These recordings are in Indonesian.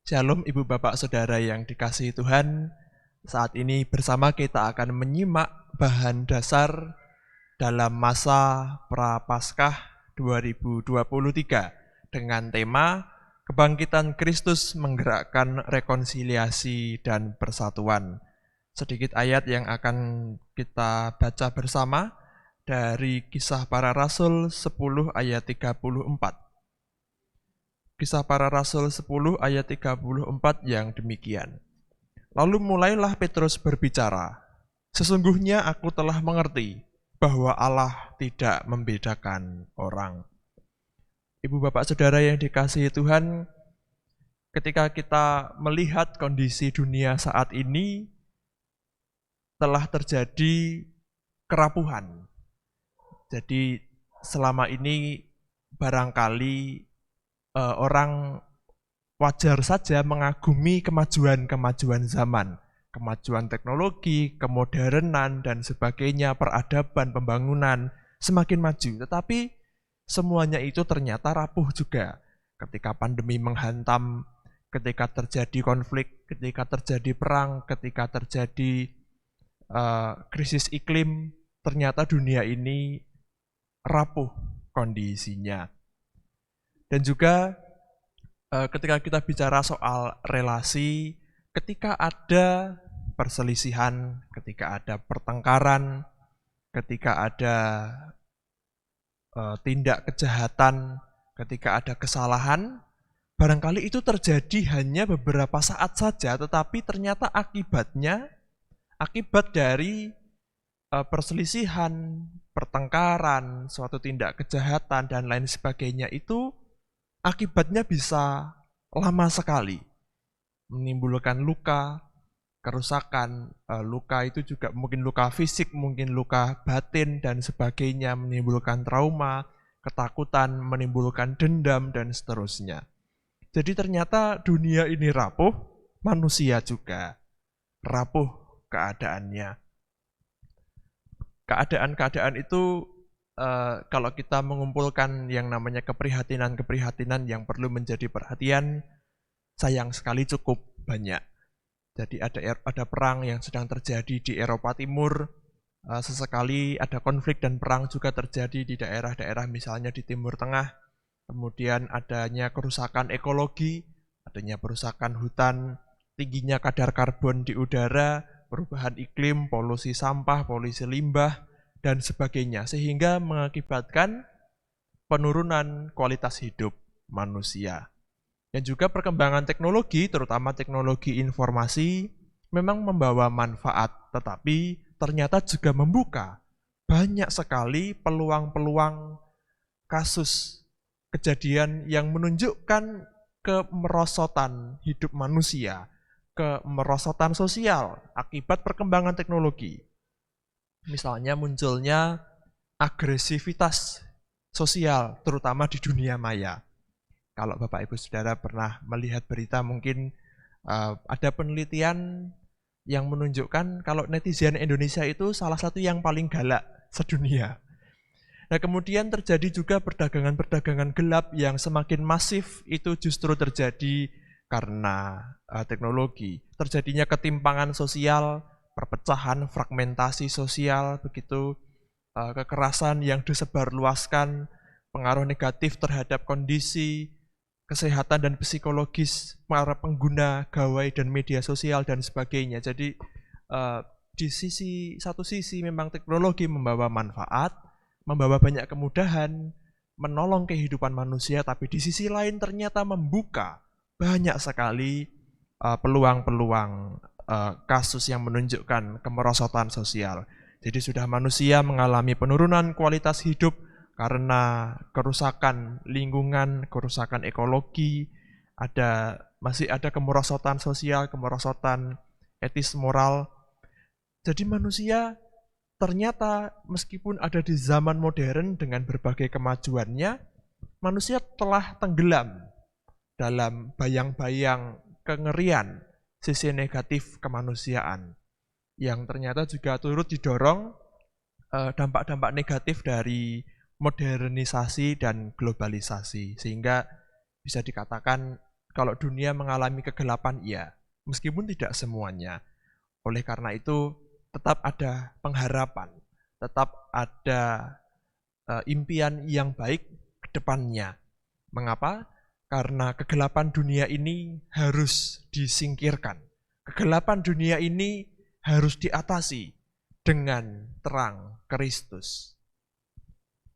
Shalom Ibu Bapak Saudara yang dikasihi Tuhan. Saat ini bersama kita akan menyimak bahan dasar dalam masa Prapaskah 2023 dengan tema Kebangkitan Kristus Menggerakkan Rekonsiliasi dan Persatuan. Sedikit ayat yang akan kita baca bersama dari Kisah Para Rasul 10 ayat 34. Kisah Para Rasul 10 ayat 34 yang demikian. Lalu mulailah Petrus berbicara, "Sesungguhnya aku telah mengerti bahwa Allah tidak membedakan orang." Ibu Bapak Saudara yang dikasihi Tuhan, ketika kita melihat kondisi dunia saat ini, telah terjadi kerapuhan. Jadi selama ini barangkali orang wajar saja mengagumi kemajuan-kemajuan zaman, kemajuan teknologi, kemodernan, dan sebagainya, peradaban, pembangunan semakin maju. Tetapi semuanya itu ternyata rapuh juga. Ketika pandemi menghantam, ketika terjadi konflik, ketika terjadi perang, ketika terjadi krisis iklim, ternyata dunia ini rapuh kondisinya. Dan juga ketika kita bicara soal relasi, ketika ada perselisihan, ketika ada pertengkaran, ketika ada tindak kejahatan, ketika ada kesalahan, barangkali itu terjadi hanya beberapa saat saja, tetapi ternyata akibat dari perselisihan, pertengkaran, suatu tindak kejahatan, dan lain sebagainya itu akibatnya bisa lama sekali, menimbulkan luka, kerusakan. Luka itu juga mungkin luka fisik, mungkin luka batin, dan sebagainya, menimbulkan trauma, ketakutan, menimbulkan dendam, dan seterusnya. Jadi ternyata dunia ini rapuh, manusia juga rapuh keadaannya. Keadaan-keadaan itu kalau kita mengumpulkan yang namanya keprihatinan-keprihatinan yang perlu menjadi perhatian, sayang sekali cukup banyak. Jadi ada perang yang sedang terjadi di Eropa Timur, sesekali ada konflik dan perang juga terjadi di daerah-daerah misalnya di Timur Tengah, kemudian adanya kerusakan ekologi, adanya perusakan hutan, tingginya kadar karbon di udara, perubahan iklim, polusi sampah, polusi limbah, dan sebagainya, sehingga mengakibatkan penurunan kualitas hidup manusia. Dan juga perkembangan teknologi, terutama teknologi informasi, memang membawa manfaat, tetapi ternyata juga membuka banyak sekali peluang-peluang kasus kejadian yang menunjukkan kemerosotan hidup manusia, kemerosotan sosial akibat perkembangan teknologi. Misalnya munculnya agresivitas sosial, terutama di dunia maya. Kalau Bapak Ibu Saudara pernah melihat berita, mungkin ada penelitian yang menunjukkan kalau netizen Indonesia itu salah satu yang paling galak sedunia. Nah, kemudian terjadi juga perdagangan-perdagangan gelap yang semakin masif, itu justru terjadi karena teknologi. Terjadinya ketimpangan sosial, perpecahan, fragmentasi sosial, begitu kekerasan yang disebarluaskan, pengaruh negatif terhadap kondisi kesehatan dan psikologis para pengguna gawai dan media sosial dan sebagainya. Jadi di satu sisi memang teknologi membawa manfaat, membawa banyak kemudahan, menolong kehidupan manusia, tapi di sisi lain ternyata membuka banyak sekali peluang-peluang kasus yang menunjukkan kemerosotan sosial. Jadi sudah manusia mengalami penurunan kualitas hidup karena kerusakan lingkungan, kerusakan ekologi, masih ada kemerosotan sosial, kemerosotan etis moral. Jadi manusia ternyata meskipun ada di zaman modern dengan berbagai kemajuannya, manusia telah tenggelam dalam bayang-bayang kengerian sisi negatif kemanusiaan, yang ternyata juga turut didorong dampak-dampak negatif dari modernisasi dan globalisasi, sehingga bisa dikatakan Kalau dunia mengalami kegelapan, iya. Meskipun tidak semuanya. Oleh karena itu, tetap ada pengharapan. Tetap ada impian yang baik ke depannya. Mengapa? Karena kegelapan dunia ini harus disingkirkan. Kegelapan dunia ini harus diatasi dengan terang Kristus.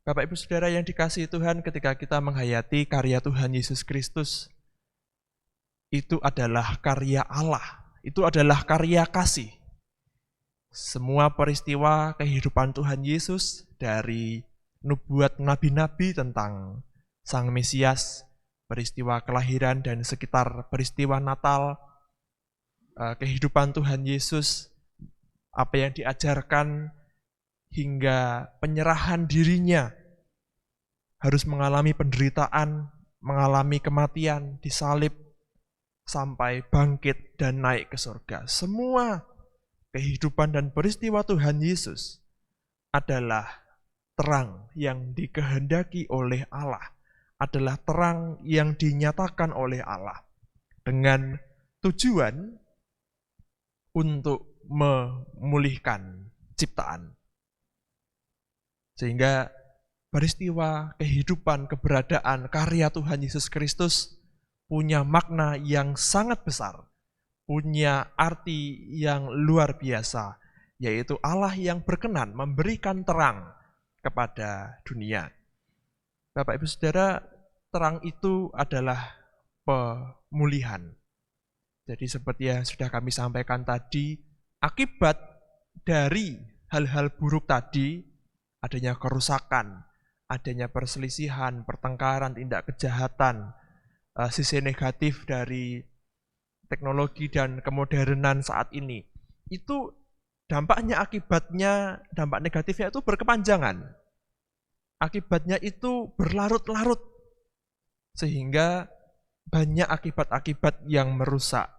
Bapak Ibu Saudara yang dikasihi Tuhan, ketika kita menghayati karya Tuhan Yesus Kristus, itu adalah karya Allah, itu adalah karya kasih. Semua peristiwa kehidupan Tuhan Yesus, dari nubuat nabi-nabi tentang Sang Mesias, peristiwa kelahiran dan sekitar peristiwa Natal, kehidupan Tuhan Yesus, apa yang diajarkan, hingga penyerahan dirinya, harus mengalami penderitaan, mengalami kematian, disalib, sampai bangkit dan naik ke surga. Semua kehidupan dan peristiwa Tuhan Yesus adalah terang yang dikehendaki oleh Allah, adalah terang yang dinyatakan oleh Allah dengan tujuan untuk memulihkan ciptaan. Sehingga peristiwa kehidupan, keberadaan, karya Tuhan Yesus Kristus punya makna yang sangat besar, punya arti yang luar biasa, yaitu Allah yang berkenan memberikan terang kepada dunia. Bapak Ibu Saudara, terang itu adalah pemulihan. Jadi seperti yang sudah kami sampaikan tadi, akibat dari hal-hal buruk tadi, adanya kerusakan, adanya perselisihan, pertengkaran, tindak kejahatan, sisi negatif dari teknologi dan kemodernan saat ini, itu dampaknya, akibatnya, dampak negatifnya itu berkepanjangan. Akibatnya itu berlarut-larut, sehingga banyak akibat-akibat yang merusak.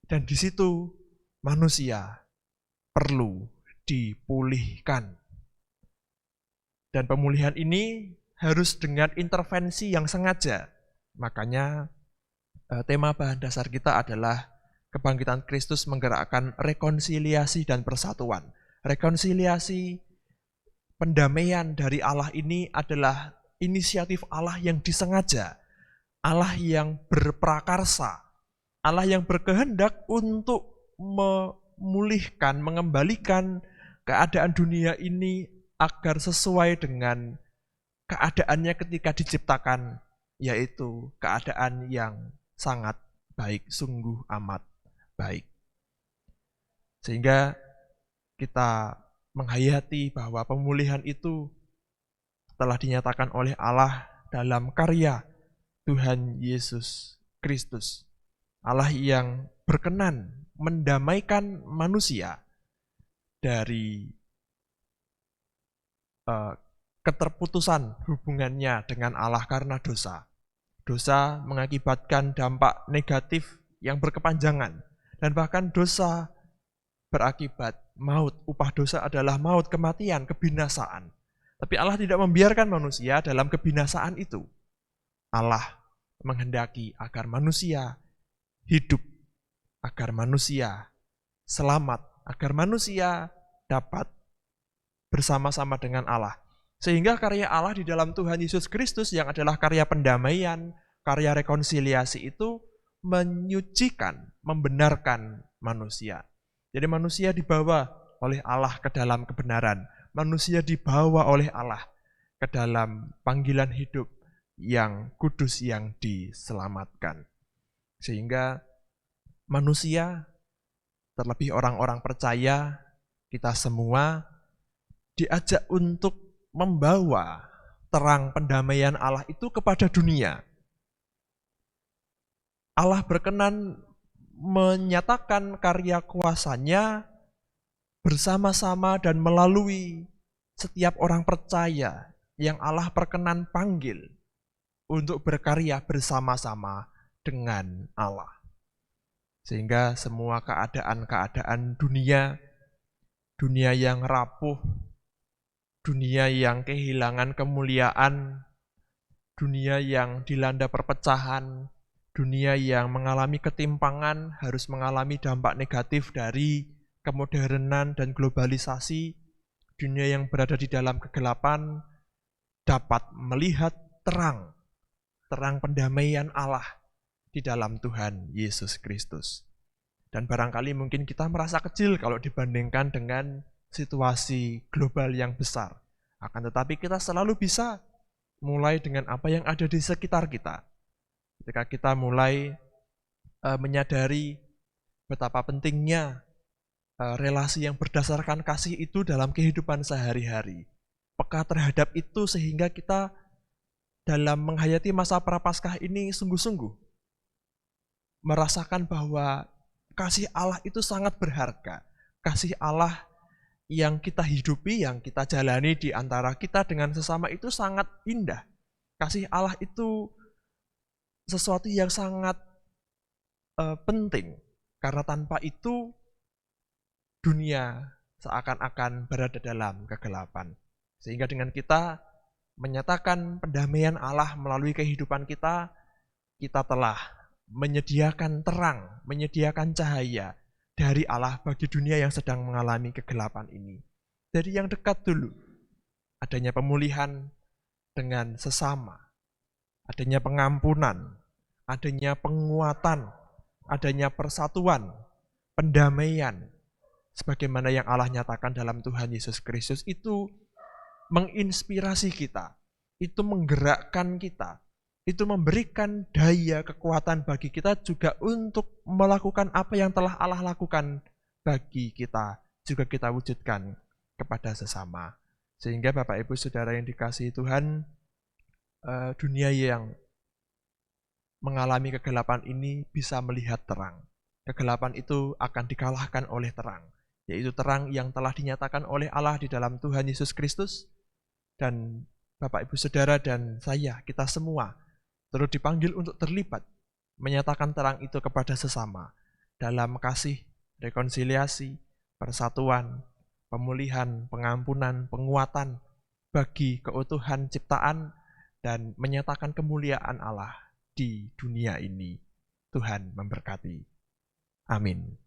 Dan di situ manusia perlu dipulihkan. Dan pemulihan ini harus dengan intervensi yang sengaja. Makanya tema bahan dasar kita adalah kebangkitan Kristus menggerakkan rekonsiliasi dan persatuan. Rekonsiliasi, pendamaian dari Allah ini adalah inisiatif Allah yang disengaja, Allah yang berprakarsa, Allah yang berkehendak untuk memulihkan, mengembalikan keadaan dunia ini agar sesuai dengan keadaannya ketika diciptakan, yaitu keadaan yang sangat baik, sungguh amat baik. Sehingga kita menghayati bahwa pemulihan itu telah dinyatakan oleh Allah dalam karya Tuhan Yesus Kristus. Allah yang berkenan mendamaikan manusia dari keterputusan hubungannya dengan Allah karena dosa. Dosa mengakibatkan dampak negatif yang berkepanjangan, dan bahkan dosa berakibat maut. Upah dosa adalah maut, kematian, kebinasaan. Tapi Allah tidak membiarkan manusia dalam kebinasaan itu. Allah menghendaki agar manusia hidup, agar manusia selamat, agar manusia dapat bersama-sama dengan Allah. Sehingga karya Allah di dalam Tuhan Yesus Kristus yang adalah karya pendamaian, karya rekonsiliasi itu menyucikan, membenarkan manusia. Jadi manusia dibawa oleh Allah ke dalam kebenaran. Manusia dibawa oleh Allah ke dalam panggilan hidup yang kudus, yang diselamatkan. Sehingga manusia, terlebih orang-orang percaya, kita semua diajak untuk membawa terang pendamaian Allah itu kepada dunia. Allah berkenan menyatakan karya kuasanya bersama-sama dan melalui setiap orang percaya yang Allah berkenan panggil untuk berkarya bersama-sama dengan Allah. Sehingga semua keadaan-keadaan dunia, dunia yang rapuh, dunia yang kehilangan kemuliaan, dunia yang dilanda perpecahan, Dunia yang mengalami ketimpangan harus mengalami dampak negatif dari kemodernan dan globalisasi. Dunia yang berada di dalam kegelapan dapat melihat terang pendamaian Allah di dalam Tuhan Yesus Kristus. Dan barangkali mungkin kita merasa kecil kalau dibandingkan dengan situasi global yang besar. Akan tetapi kita selalu bisa mulai dengan apa yang ada di sekitar kita. Ketika kita mulai menyadari betapa pentingnya relasi yang berdasarkan kasih itu dalam kehidupan sehari-hari. Peka terhadap itu sehingga kita dalam menghayati masa prapaskah ini sungguh-sungguh merasakan bahwa kasih Allah itu sangat berharga. Kasih Allah yang kita hidupi, yang kita jalani di antara kita dengan sesama itu sangat indah. Kasih Allah itu sesuatu yang sangat penting. Karena tanpa itu dunia seakan-akan berada dalam kegelapan. Sehingga dengan kita menyatakan pendamaian Allah melalui kehidupan kita, kita telah menyediakan terang, menyediakan cahaya dari Allah bagi dunia yang sedang mengalami kegelapan ini. Dari yang dekat dulu, adanya pemulihan dengan sesama, adanya pengampunan, adanya penguatan, adanya persatuan, pendamaian, sebagaimana yang Allah nyatakan dalam Tuhan Yesus Kristus itu menginspirasi kita, itu menggerakkan kita, itu memberikan daya kekuatan bagi kita juga untuk melakukan apa yang telah Allah lakukan bagi kita, juga kita wujudkan kepada sesama. Sehingga Bapak Ibu Saudara yang dikasihi Tuhan, dunia yang mengalami kegelapan ini bisa melihat terang. Kegelapan itu akan dikalahkan oleh terang, yaitu terang yang telah dinyatakan oleh Allah di dalam Tuhan Yesus Kristus. Dan Bapak Ibu Saudara dan saya, kita semua terus dipanggil untuk terlibat, menyatakan terang itu kepada sesama, dalam kasih, rekonsiliasi, persatuan, pemulihan, pengampunan, penguatan, bagi keutuhan ciptaan, dan menyatakan kemuliaan Allah di dunia ini. Tuhan memberkati. Amin.